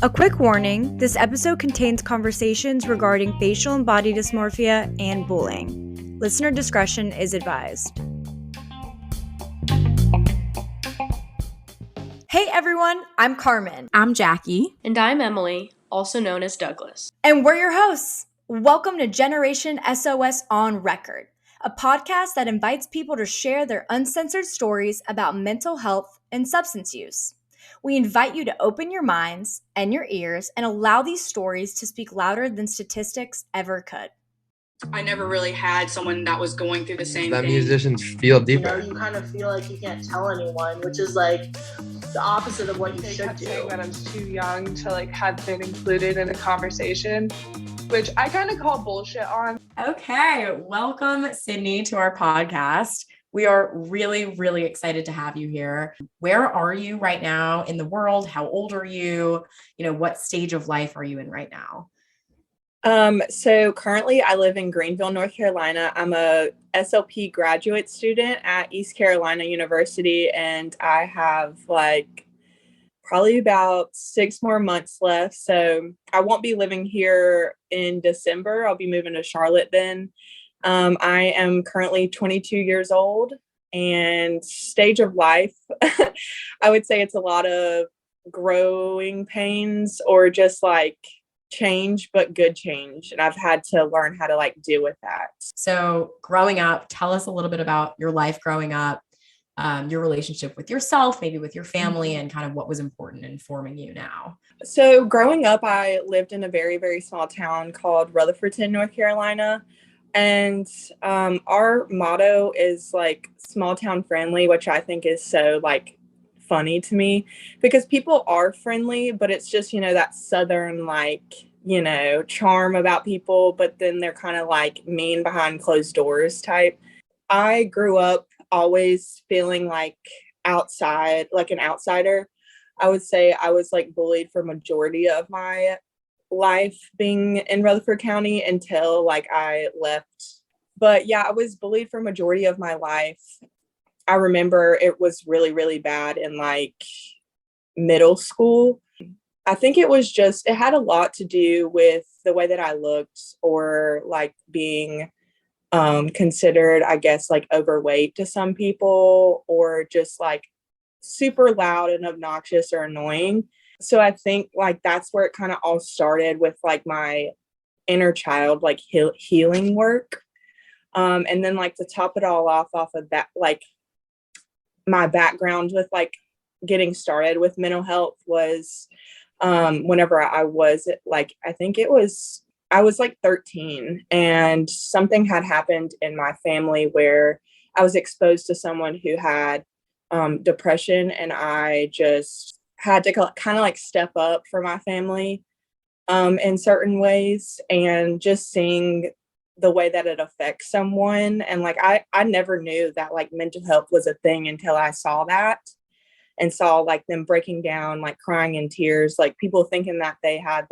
A quick warning, this episode contains conversations regarding facial and body dysmorphia and bullying. Listener discretion is advised. Hey everyone, I'm Carmen. I'm Jackie. And I'm Emily, also known as Douglas. And we're your hosts. Welcome to Generation SOS On Record, a podcast that invites people to share their uncensored stories about mental health and substance use. We invite you to open your minds and your ears and allow these stories to speak louder than statistics ever could. I never really had someone that was going through the same that thing. Musicians feel deeper. You kind of feel like you can't tell anyone, which is like the opposite of what you should do. Saying that I was too young to have been included in a conversation, which I kind of call bullshit on. Okay, welcome Sydney to our podcast. We are really, really excited to have you here. Where are you right now in the world? How old are you? What stage of life are you in right now? So currently I live in Greenville, North Carolina. I'm a SLP graduate student at East Carolina University, and I have probably about 6 more months left. So I won't be living here in December. I'll be moving to Charlotte then. I am currently 22 years old, and stage of life, I would say it's a lot of growing pains or just change, but good change. And I've had to learn how to deal with that. So growing up, tell us a little bit about your life growing up, your relationship with yourself, maybe with your family, and kind of what was important in forming you now. So growing up, I lived in a very, very small town called Rutherfordton, North Carolina. And our motto is small town friendly, which I think is so funny to me because people are friendly, but it's just, that Southern, charm about people, but then they're kind of mean behind closed doors type. I grew up always feeling outside, an outsider. I would say I was bullied for majority of my life being in Rutherford County until I left. But yeah, I was bullied for majority of my life. I remember it was really, really bad in middle school. I think it had a lot to do with the way that I looked or being considered, I guess, overweight to some people, or just super loud and obnoxious or annoying. So I think that's where it kind of all started with my inner child, healing work. And then to top it all off of that, my background with getting started with mental health was whenever I was I was 13, and something had happened in my family where I was exposed to someone who had depression, and I just had to kind of step up for my family in certain ways, and just seeing the way that it affects someone. And I never knew that mental health was a thing until I saw that and saw them breaking down, crying in tears, people thinking that they had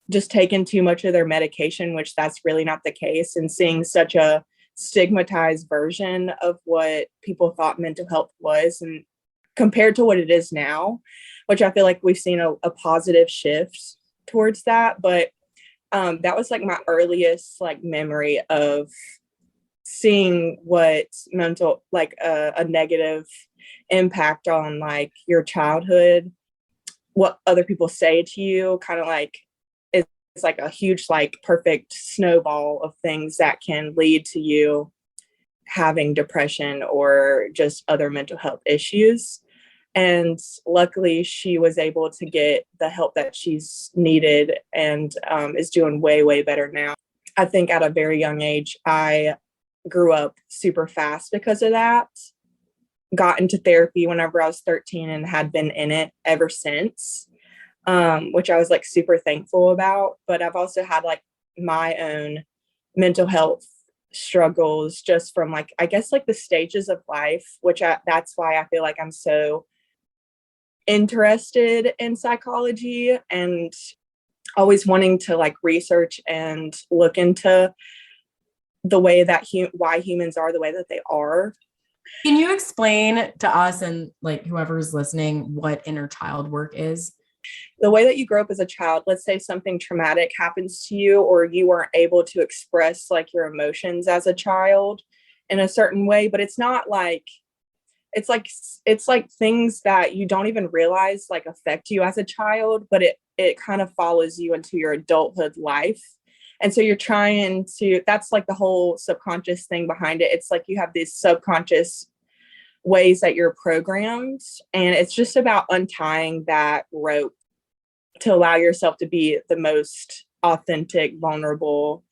just taken too much of their medication, which that's really not the case, and seeing such a stigmatized version of what people thought mental health was and compared to what it is now, which I feel we've seen a positive shift towards that. But that was my earliest memory of seeing what mental a negative impact on your childhood, what other people say to you, kind of it's a huge perfect snowball of things that can lead to you having depression or just other mental health issues. And luckily she was able to get the help that she's needed, and is doing way, way better now. I think at a very young age, I grew up super fast because of that. Got into therapy whenever I was 13 and had been in it ever since, which I was super thankful about. But I've also had my own mental health struggles just from I guess the stages of life, which that's why I feel I'm so interested in psychology and always wanting to research and look into the way that why humans are the way that they are. Can you explain to us and whoever's listening what inner child work is? The way that you grow up as a child, let's say something traumatic happens to you, or you weren't able to express like your emotions as a child in a certain way, but it's not like, it's like things that you don't even realize like affect you as a child, but it kind of follows you into your adulthood life. And so you're trying to, that's like the whole subconscious thing behind it. It's like you have these subconscious ways that you're programmed, and it's just about untying that rope to allow yourself to be the most authentic, vulnerable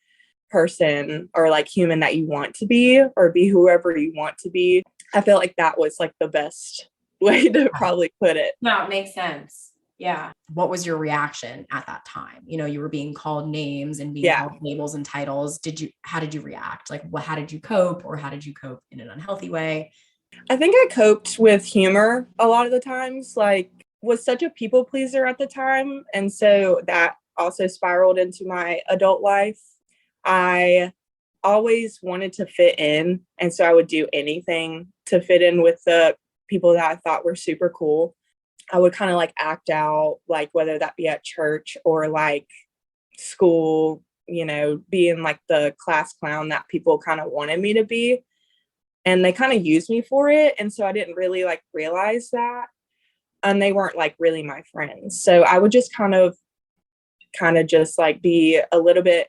person or like human that you want to be, or be whoever you want to be. I feel like that was like the best way to probably put it. No, it makes sense. Yeah. What was your reaction at that time? You were being called names and being called labels and titles. How did you react? Like, how did you cope, or how did you cope in an unhealthy way? I think I coped with humor a lot of the times, like was such a people pleaser at the time. And so that also spiraled into my adult life. I always wanted to fit in. And so I would do anything to fit in with the people that I thought were super cool. I would kind of like act out, like whether that be at church or like school, being like the class clown that people kind of wanted me to be. And they kind of used me for it. And so I didn't really like realize that. And they weren't like really my friends. So I would just kind of just like be a little bit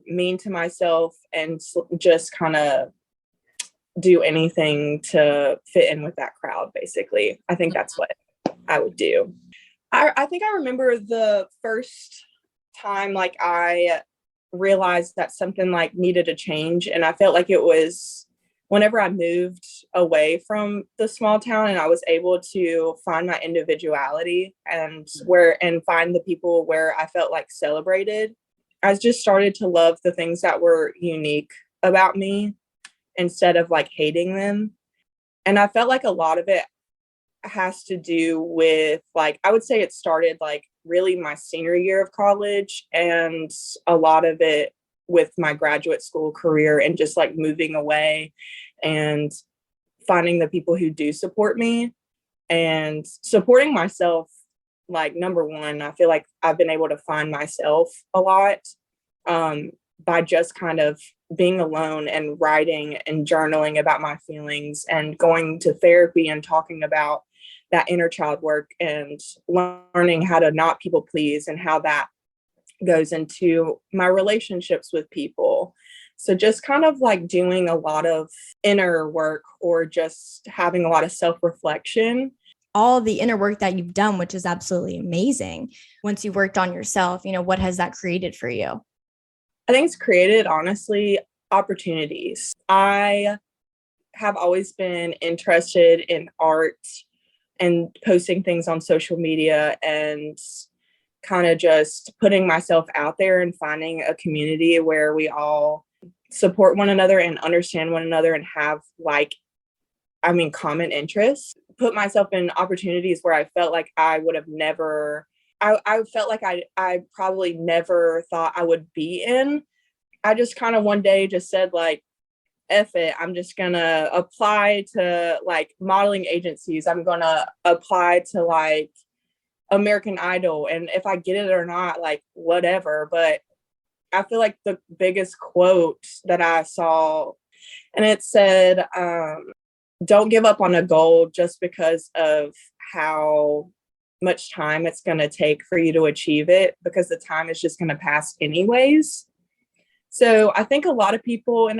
mean to myself and just kind of do anything to fit in with that crowd, basically. I think that's what I would do. I think I remember the first time like I realized that something like needed a change, and I felt like it was whenever I moved away from the small town and I was able to find my individuality and find the people where I felt like celebrated. I just started to love the things that were unique about me instead of like hating them. And I felt like a lot of it has to do with like, I would say it started like really my senior year of college, and a lot of it with my graduate school career and just like moving away and finding the people who do support me and supporting myself. Like number one, I feel like I've been able to find myself a lot by just kind of being alone and writing and journaling about my feelings and going to therapy and talking about that inner child work and learning how to not people please and how that goes into my relationships with people. So just kind of like doing a lot of inner work or just having a lot of self-reflection. All the inner work that you've done, which is absolutely amazing. Once you worked on yourself, what has that created for you? I think it's created, honestly, opportunities. I have always been interested in art and posting things on social media and kind of just putting myself out there and finding a community where we all support one another and understand one another and have common interests. Put myself in opportunities where I felt like I would have never, I felt like I probably never thought I would be in. I just kind of one day just said like, F it, I'm just gonna apply to like modeling agencies. I'm gonna apply to like American Idol. And if I get it or not, like whatever. But I feel like the biggest quote that I saw, and it said, don't give up on a goal just because of how much time it's going to take for you to achieve it, because the time is just going to pass anyways. So I think a lot of people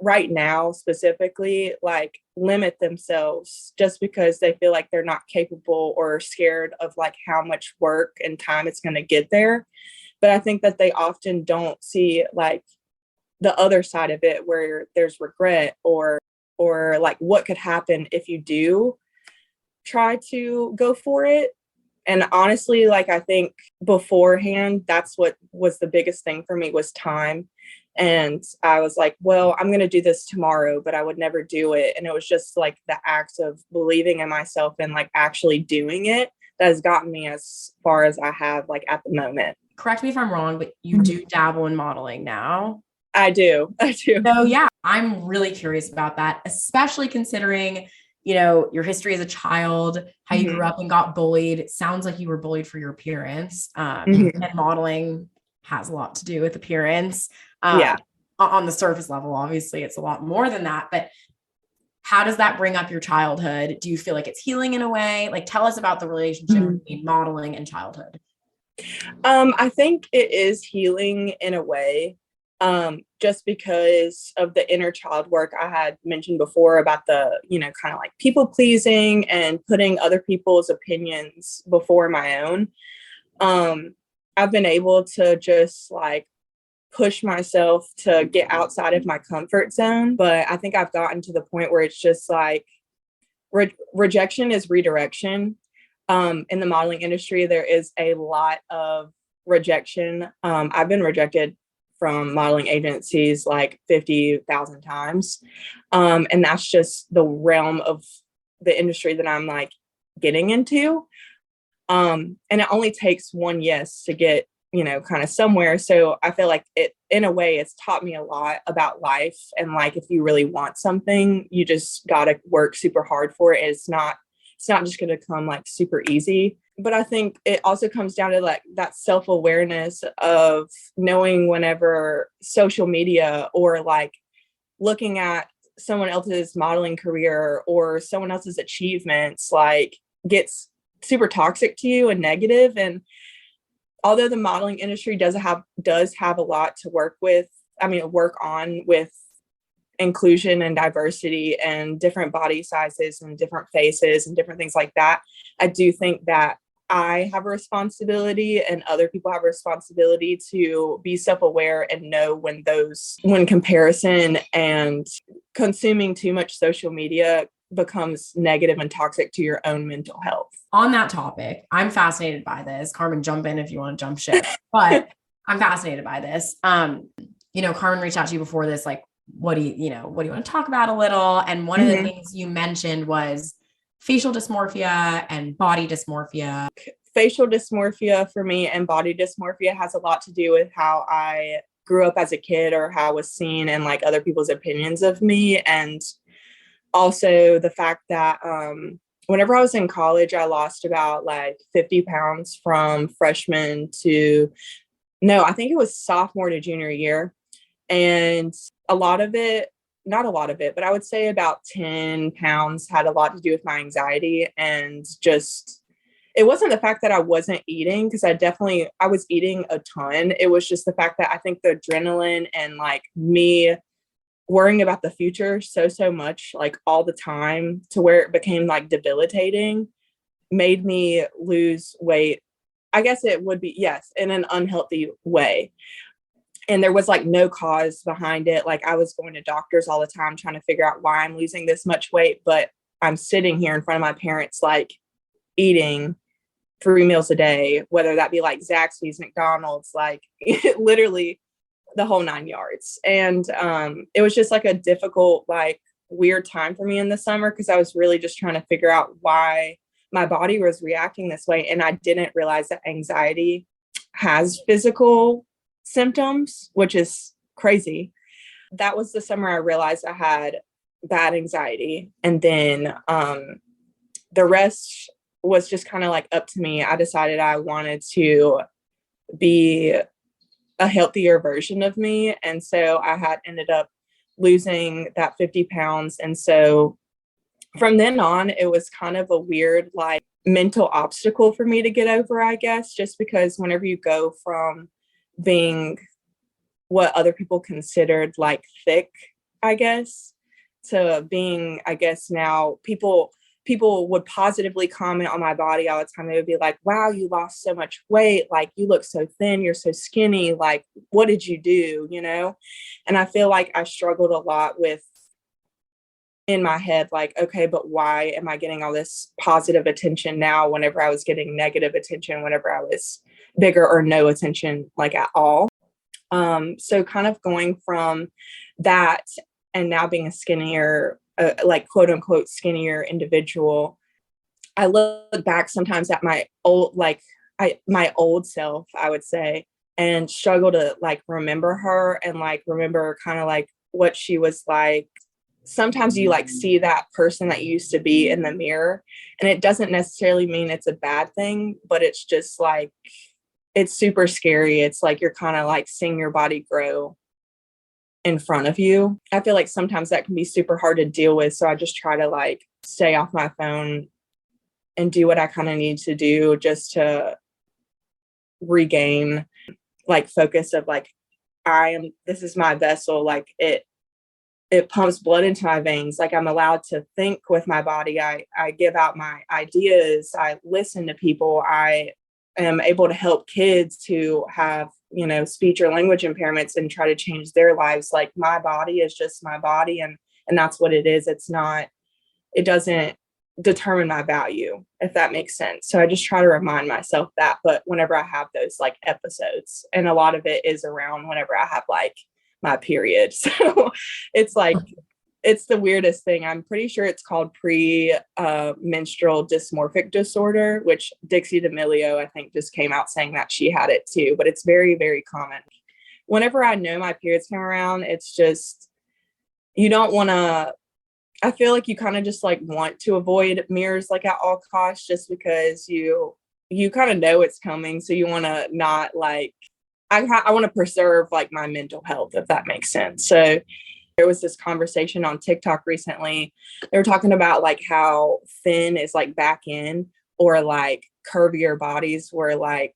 right now specifically like limit themselves just because they feel like they're not capable or scared of like how much work and time it's going to get there. But I think that they often don't see like the other side of it where there's regret or like what could happen if you do try to go for it. And honestly, like I think beforehand, that's what was the biggest thing for me was time. And I was like, well, I'm going to do this tomorrow, but I would never do it. And it was just like the act of believing in myself and like actually doing it that has gotten me as far as I have like at the moment. Correct me if I'm wrong, but you do dabble in modeling now. I do. So yeah, I'm really curious about that, especially considering your history as a child, how you grew up and got bullied. It sounds like you were bullied for your appearance. And modeling has a lot to do with appearance. On the surface level, obviously, it's a lot more than that. But how does that bring up your childhood? Do you feel like it's healing in a way? Like, tell us about the relationship between modeling and childhood. I think it is healing in a way, just because of the inner child work I had mentioned before about the, kind of like people pleasing and putting other people's opinions before my own. I've been able to just like push myself to get outside of my comfort zone. But I think I've gotten to the point where it's just like rejection is redirection. In the modeling industry, there is a lot of rejection. I've been rejected from modeling agencies like 50,000 times. And that's just the realm of the industry that I'm like getting into. And it only takes one yes to get, kind of somewhere. So I feel like it, in a way, it's taught me a lot about life. And like, if you really want something, you just got to work super hard for it. It's not just going to come like super easy. But I think it also comes down to like that self-awareness of knowing whenever social media or like looking at someone else's modeling career or someone else's achievements like gets super toxic to you and negative. And although the modeling industry does have a lot to work on with inclusion and diversity and different body sizes and different faces and different things like that, I do think that I have a responsibility and other people have a responsibility to be self-aware and know when comparison and consuming too much social media becomes negative and toxic to your own mental health. On that topic, I'm fascinated by this. Carmen, jump in if you want to jump ship, but I'm fascinated by this. Carmen reached out to you before this, like, what do you want to talk about a little? And one of the things you mentioned was facial dysmorphia and body dysmorphia. Facial dysmorphia for me and body dysmorphia has a lot to do with how I grew up as a kid or how I was seen and like other people's opinions of me. And also the fact that whenever I was in college, I lost about like 50 pounds from freshman I think it was sophomore to junior year. And not a lot of it, but I would say about 10 pounds had a lot to do with my anxiety. And just, it wasn't the fact that I wasn't eating, because I was eating a ton. It was just the fact that I think the adrenaline and like me worrying about the future so much, like all the time, to where it became like debilitating, made me lose weight. I guess it would be, yes, in an unhealthy way. And there was like no cause behind it. Like I was going to doctors all the time trying to figure out why I'm losing this much weight, but I'm sitting here in front of my parents, like eating 3 meals a day, whether that be like Zaxby's, McDonald's, like literally the whole 9 yards. And it was just like a difficult, like weird time for me in the summer, because I was really just trying to figure out why my body was reacting this way. And I didn't realize that anxiety has physical symptoms, which is crazy. That was the summer I realized I had bad anxiety. And then the rest was just kind of like up to me. I decided I wanted to be a healthier version of me. And so I had ended up losing that 50 pounds. And so from then on, it was kind of a weird, like mental obstacle for me to get over, I guess, just because whenever you go from being what other people considered like thick, I guess, to being, I guess now people would positively comment on my body all the time. They would be like, wow, you lost so much weight. Like you look so thin, you're so skinny. Like, what did you do? And I feel like I struggled a lot with in my head, like, okay, but why am I getting all this positive attention now whenever I was getting negative attention whenever I was bigger, or no attention like at all? So kind of going from that and now being a skinnier, like quote unquote skinnier individual, I look back sometimes at my old self, I would say, and struggle to like remember her and like remember kind of like what she was like sometimes you like see that person that you used to be in the mirror, and it doesn't necessarily mean it's a bad thing, but it's just like, it's super scary. It's like you're kind of like seeing your body grow in front of you. I feel like sometimes that can be super hard to deal with. So I just try to like stay off my phone and do what I kind of need to do just to regain like focus of like, this is my vessel. Like it pumps blood into my veins. Like I'm allowed to think with my body. I give out my ideas. I listen to people. I am able to help kids who have, speech or language impairments and try to change their lives. Like my body is just my body. And that's what it is. It doesn't determine my value, if that makes sense. So I just try to remind myself that, but whenever I have those like episodes, and a lot of it is around whenever I have like my period. So it's like, it's the weirdest thing. I'm pretty sure it's called menstrual dysmorphic disorder, which Dixie D'Amelio, I think, just came out saying that she had it too, but it's very, very common. Whenever I know my periods come around, it's just, you don't want to, I feel like you kind of just like want to avoid mirrors like at all costs, just because you kind of know it's coming. So you want to not like, I want to preserve like my mental health, if that makes sense. So there was this conversation on TikTok recently. They were talking about like how thin is like back in, or like curvier bodies were like,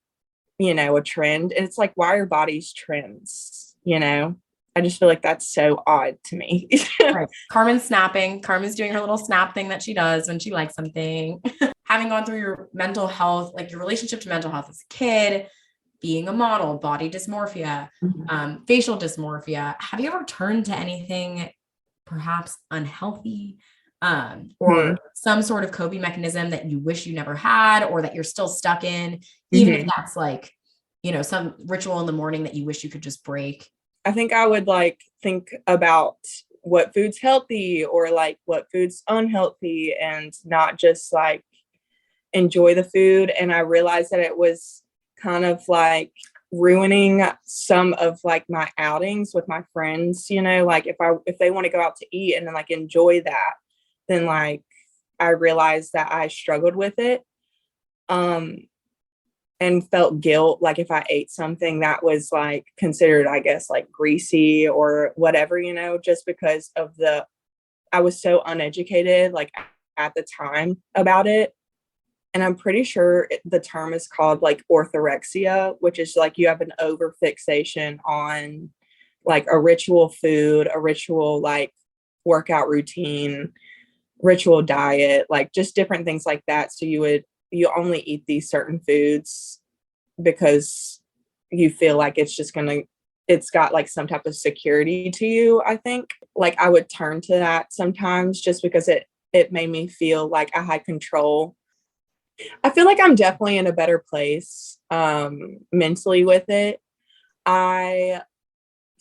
a trend. And it's like, why are bodies trends? I just feel like that's so odd to me. Right. Carmen's snapping. Carmen's doing her little snap thing that she does when she likes something. Having gone through your mental health, like your relationship to mental health as a kid, being a model, body dysmorphia, facial dysmorphia, have you ever turned to anything perhaps unhealthy, or some sort of coping mechanism that you wish you never had, or that you're still stuck in, even if that's like, some ritual in the morning that you wish you could just break? I think I would like think about what food's healthy or like what food's unhealthy, and not just like enjoy the food. And I realized that it was kind of like ruining some of like my outings with my friends, like if they want to go out to eat and then like enjoy that, then like I realized that I struggled with it. And felt guilt, like if I ate something that was like considered, I guess, like greasy or whatever, just because of I was so uneducated, like at the time about it. And I'm pretty sure the term is called like orthorexia, which is like you have an over fixation on like a ritual food, a ritual like workout routine, ritual diet, like just different things like that. So you only eat these certain foods because you feel like it's got like some type of security to you. I think like I would turn to that sometimes just because it made me feel like I had control. I feel like I'm definitely in a better place mentally with it. I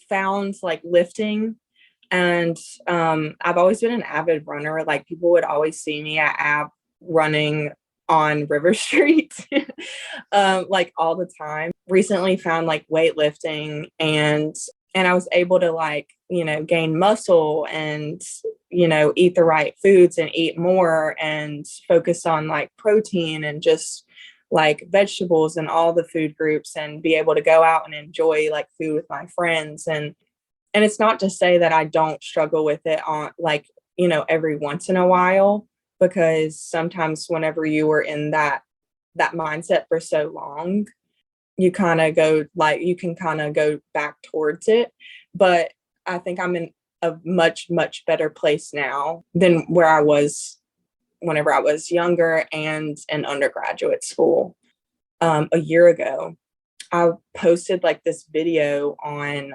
found like lifting, and I've always been an avid runner. Like people would always see me at Ab running on River Street like all the time. Recently found like weightlifting, and I was able to like, gain muscle and, eat the right foods and eat more and focus on like protein and just like vegetables and all the food groups, and be able to go out and enjoy like food with my friends. And it's not to say that I don't struggle with it on like, every once in a while, because sometimes whenever you were in that mindset for so long, you kind of go like, you can kind of go back towards it. But I think I'm in a much, much better place now than where I was whenever I was younger and in undergraduate school. A year ago, I posted like this video on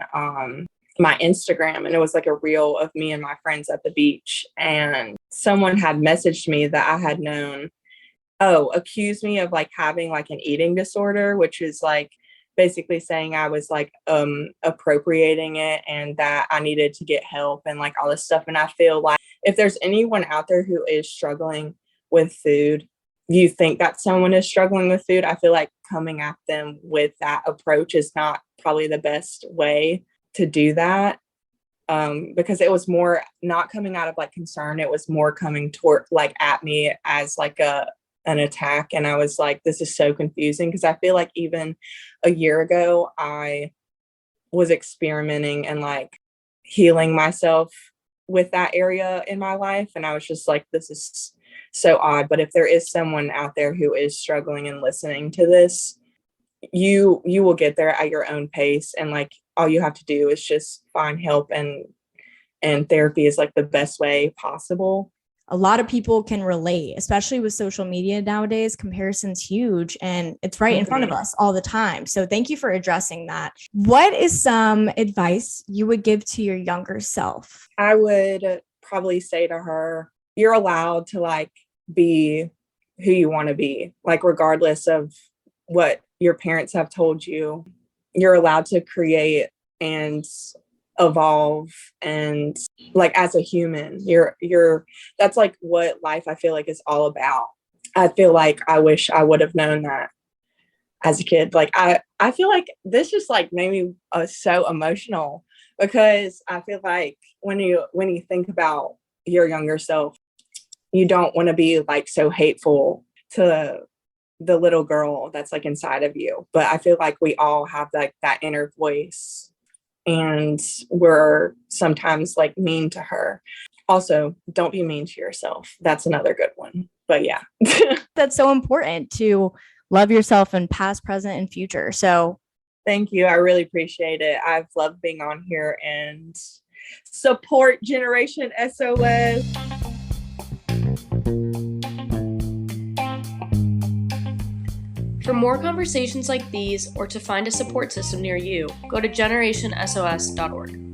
my Instagram, and it was like a reel of me and my friends at the beach. And someone had messaged me that I had known, accused me of like having like an eating disorder, which is like basically saying I was like appropriating it and that I needed to get help and like all this stuff. And I feel like if there's anyone out there who is struggling with food, you think that someone is struggling with food, I feel like coming at them with that approach is not probably the best way to do that. because it was more not coming out of like concern. It was more coming toward like at me as like an attack. And I was like, this is so confusing, because I feel like even a year ago, I was experimenting and like healing myself with that area in my life. And I was just like, this is so odd. But if there is someone out there who is struggling and listening to this, you will get there at your own pace. And like, all you have to do is just find help, and therapy is like the best way possible. A lot of people can relate, especially with social media nowadays. Comparison's huge, and it's right in front of us all the time. So thank you for addressing that. What is some advice you would give to your younger self? I would probably say to her, you're allowed to like be who you want to be, like regardless of what your parents have told you. You're allowed to create and evolve, and like as a human, you're that's like what life, I feel like, is all about. I feel like I wish I would have known that as a kid. Like I feel like this just like made me so emotional, because I feel like when you think about your younger self, you don't want to be like so hateful to the little girl that's like inside of you. But I feel like we all have like that inner voice, and we're sometimes like mean to her. Also, don't be mean to yourself. That's another good one. But yeah. That's so important, to love yourself in past, present, and future. So thank you. I really appreciate it. I've loved being on here and support Generation SOS. For more conversations like these, or to find a support system near you, go to generationsos.org.